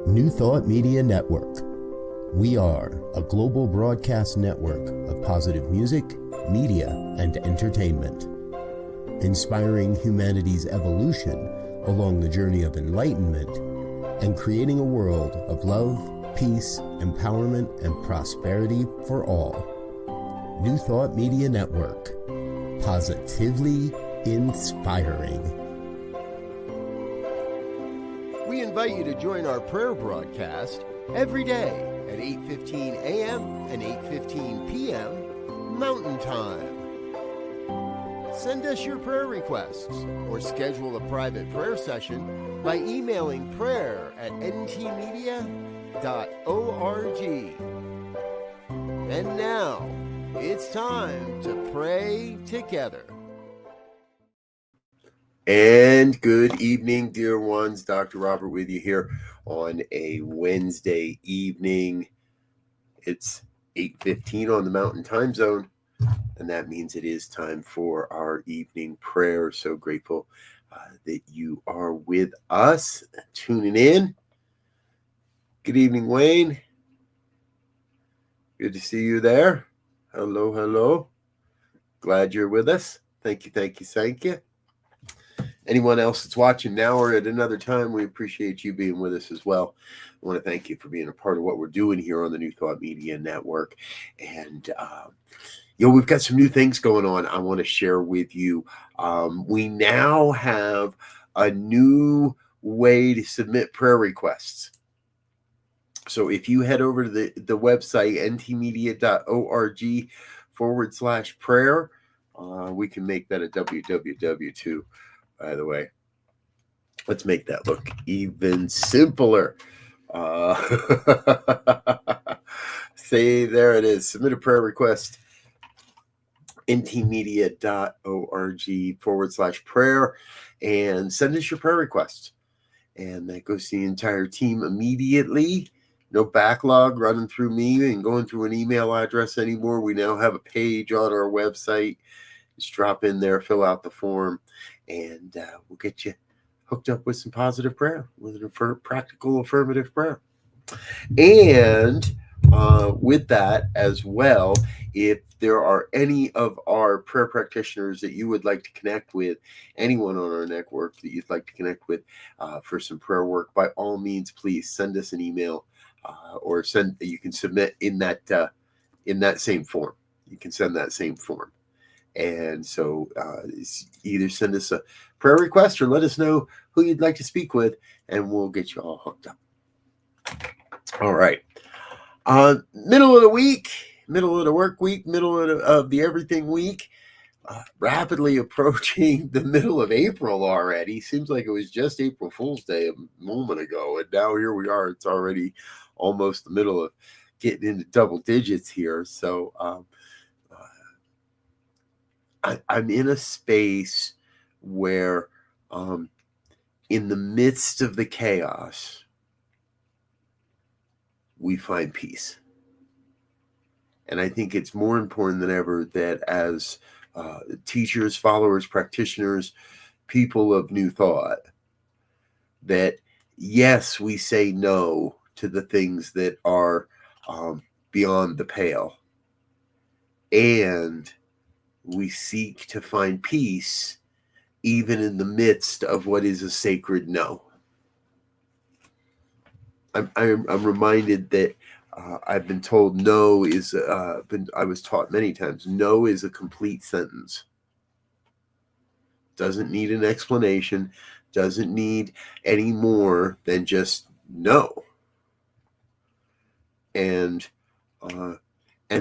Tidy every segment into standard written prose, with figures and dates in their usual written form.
New Thought Media Network. We are a global broadcast network of positive music, media, and entertainment, inspiring humanity's evolution along the journey of enlightenment and creating a world of love, peace, empowerment, and prosperity for all. New Thought Media Network. Positively inspiring. We invite you to join our prayer broadcast every day at 8:15 a.m. and 8:15 p.m. Mountain Time. Send us your prayer requests or schedule a private prayer session by emailing prayer@ntmedia.org. And now, it's time to pray together. And good evening, dear ones. Dr. Robert with you here on a Wednesday evening. It's 8:15 on the Mountain Time Zone, and that means it is time for our evening prayer. So grateful that you are with us, tuning in. Good evening, Wayne. Good to see you there. Hello, hello. Glad you're with us. Thank you, thank you, thank you. Anyone else that's watching now or at another time, we appreciate you being with us as well. I want to thank you for being a part of what we're doing here on the New Thought Media Network. And, we've got some new things going on I want to share with you. We now have a new way to submit prayer requests. So if you head over to the website, ntmedia.org/prayer, we can make that a www too. By the way, let's make that look even simpler. See, there it is. Submit a prayer request. ntmedia.org/prayer and send us your prayer requests. And that goes to the entire team immediately. No backlog running through me and going through an email address anymore. We now have a page on our website. Just drop in there, fill out the form, and we'll get you hooked up with some positive prayer, with a practical affirmative prayer. And with that as well, if there are any of our prayer practitioners that you would like to connect with, anyone on our network that you'd like to connect with for some prayer work, by all means, please send us an email or you can submit in that same form. You can send that same form. And so either send us a prayer request or let us know who you'd like to speak with, and we'll get you all hooked up. All right. Middle of the week, middle of the work week, middle of the everything week, rapidly approaching the middle of April already. Seems like it was just April Fool's Day a moment ago, and now here we are. It's already almost the middle of getting into double digits here. So I'm in a space where in the midst of the chaos, we find peace. And I think it's more important than ever that as teachers, followers, practitioners, people of New Thought, that yes, we say no to the things that are beyond the pale. And we seek to find peace even in the midst of what is a sacred no. I'm reminded that I've been told no is, I was taught many times, no is a complete sentence. Doesn't need an explanation, doesn't need any more than just no. And in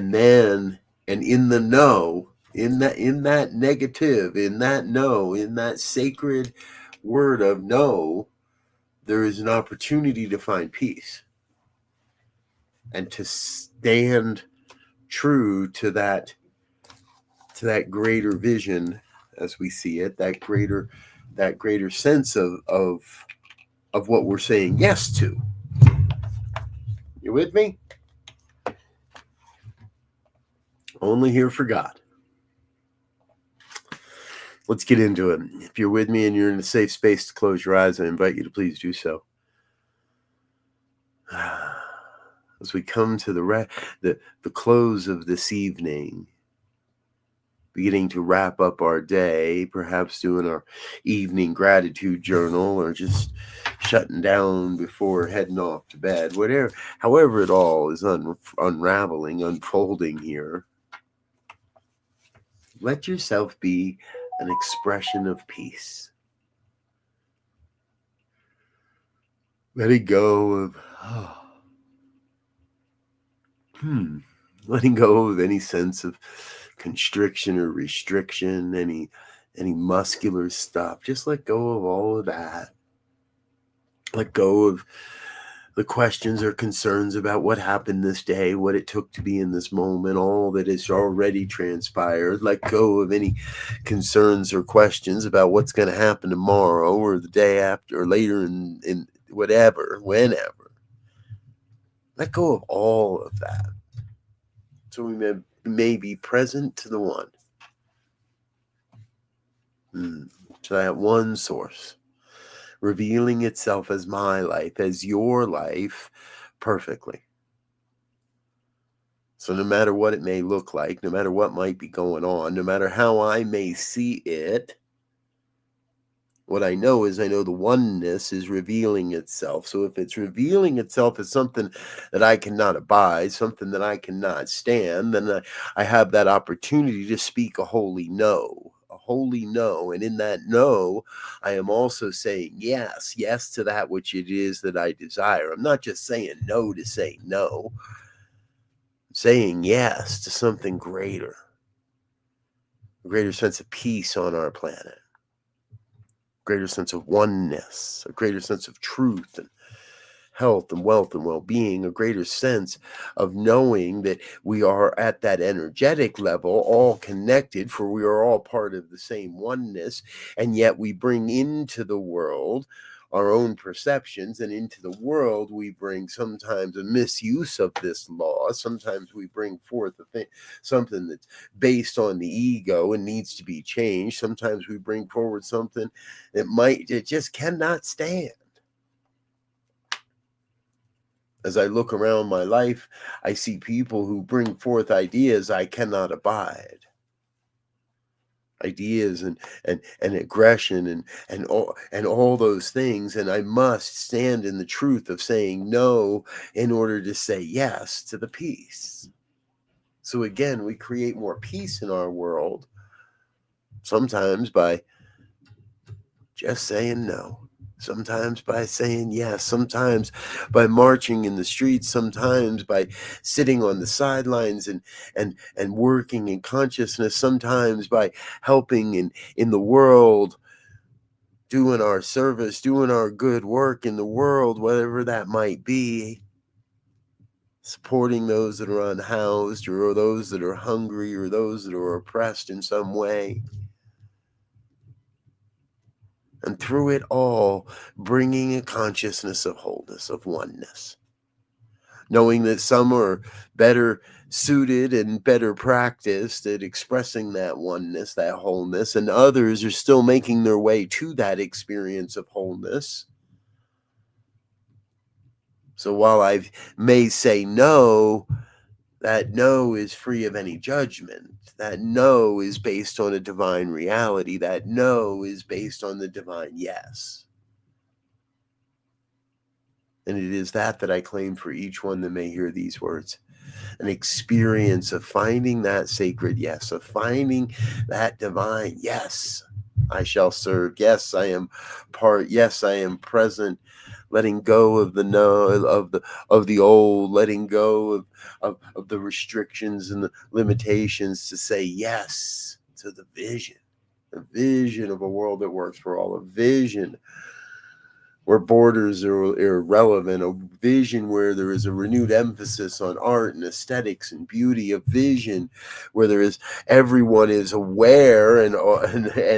the no, in that negative, in that no, in that sacred word of no, there is an opportunity to find peace and to stand true to that greater vision as we see it, that greater sense of what we're saying yes to. You with me? Only here for God. Let's get into it. If you're with me and you're in a safe space to close your eyes, I invite you to please do so. As we come to the close of this evening, beginning to wrap up our day, perhaps doing our evening gratitude journal or just shutting down before heading off to bed, whatever, however it all is unraveling, unfolding here, let yourself be an expression of peace. Letting go of letting go of any sense of constriction or restriction, any muscular stuff. Just let go of all of that. Let go of the questions or concerns about what happened this day, what it took to be in this moment, all that has already transpired. Let go of any concerns or questions about what's going to happen tomorrow or the day after or later in whatever, whenever. Let go of all of that. So we may be present to the one. To that one source, revealing itself as my life, as your life, perfectly. So no matter what it may look like, no matter what might be going on, no matter how I may see it, what I know is I know the oneness is revealing itself. So if it's revealing itself as something that I cannot abide, something that I cannot stand, then I have that opportunity to speak a holy no. A holy no. And in that no, I am also saying yes to that which it is that I desire. I'm not just saying no to say no. I'm saying yes to something greater. A greater sense of peace on our planet. Greater sense of oneness, a greater sense of truth and health and wealth and well-being, a greater sense of knowing that we are at that energetic level, all connected, for we are all part of the same oneness, and yet we bring into the world our own perceptions, and into the world we bring sometimes a misuse of this law. Sometimes we bring forth something that's based on the ego and needs to be changed. Sometimes we bring forward something that just cannot stand. As I look around my life, I see people who bring forth ideas I cannot abide. Ideas and aggression and all those things, and I must stand in the truth of saying no in order to say yes to the peace. So again, we create more peace in our world, sometimes by just saying no, sometimes by saying yes, sometimes by marching in the streets, sometimes by sitting on the sidelines and working in consciousness, sometimes by helping in the world, doing our service, doing our good work in the world, whatever that might be, supporting those that are unhoused or those that are hungry or those that are oppressed in some way. And through it all, bringing a consciousness of wholeness, of oneness. Knowing that some are better suited and better practiced at expressing that oneness, that wholeness, and others are still making their way to that experience of wholeness. So while I may say no, that no is free of any judgment. That no is based on a divine reality. That no is based on the divine yes. And it is that I claim for each one that may hear these words. An experience of finding that sacred yes, of finding that divine yes. I shall serve. Yes, I am part. Yes, I am present. Letting go of the no, of the old, letting go of the restrictions and the limitations to say yes to the vision of a world that works for all, a vision where borders are irrelevant, a vision where there is a renewed emphasis on art and aesthetics and beauty, a vision where everyone is aware and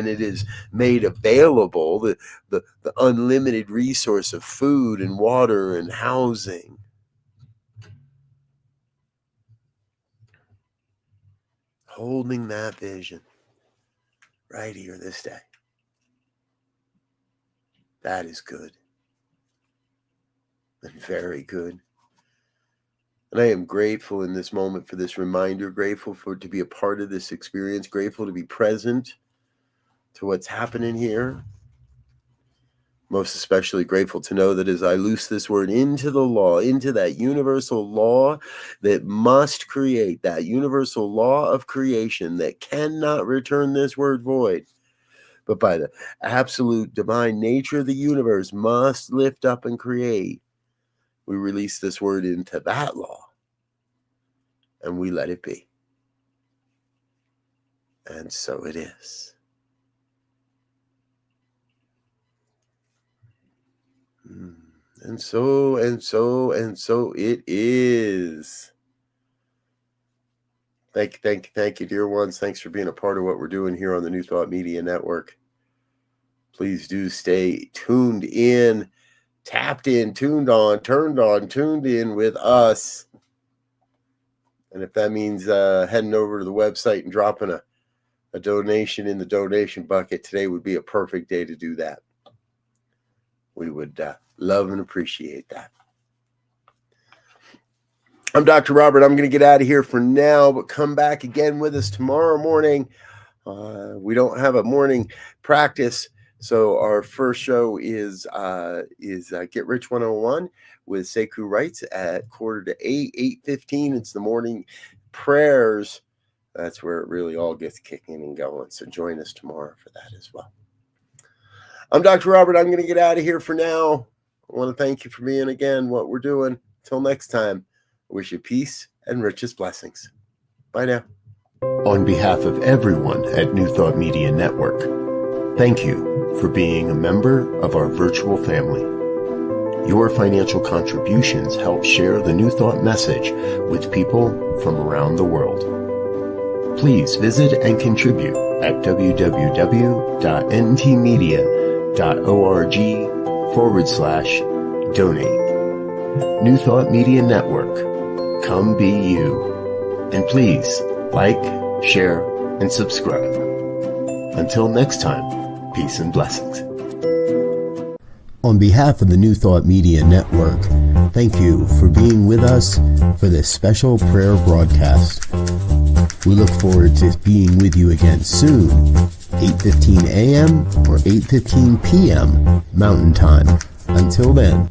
it is made available, the unlimited resource of food and water and housing. Holding that vision right here this day. That is good. and very good. And I am grateful in this moment for this reminder, grateful to be a part of this experience, grateful to be present to what's happening here. Most especially grateful to know that as I loose this word into the law, into that universal law that must create, that universal law of creation that cannot return this word void, but by the absolute divine nature of the universe must lift up and create, we release this word into that law. And we let it be. And so it is. And so it is. Thank you, dear ones. Thanks for being a part of what we're doing here on the New Thought Media Network. Please do stay tuned in, tapped in, tuned on, turned on, tuned in with us. And if that means heading over to the website and dropping a donation in the donation bucket, today would be a perfect day to do that. We would love and appreciate that. I'm Dr. Robert. I'm going to get out of here for now, but come back again with us tomorrow morning. We don't have a morning practice, so our first show is Get Rich 101 with Sekou Wrights at 7:45, 8:15. It's the morning prayers. That's where it really all gets kicking and going. So join us tomorrow for that as well. I'm Dr. Robert. I'm going to get out of here for now. I want to thank you for being again what we're doing. Until next time, I wish you peace and richest blessings. Bye now. On behalf of everyone at New Thought Media Network, thank you for being a member of our virtual family. Your financial contributions help share the New Thought message with people from around the world. Please visit and contribute at www.ntmedia.org/donate. New Thought Media Network. Come be you. And please like, share, and subscribe. Until next time, peace and blessings. On behalf of the New Thought Media Network, thank you for being with us for this special prayer broadcast. We look forward to being with you again soon, 8:15 a.m. or 8:15 p.m. Mountain Time. Until then.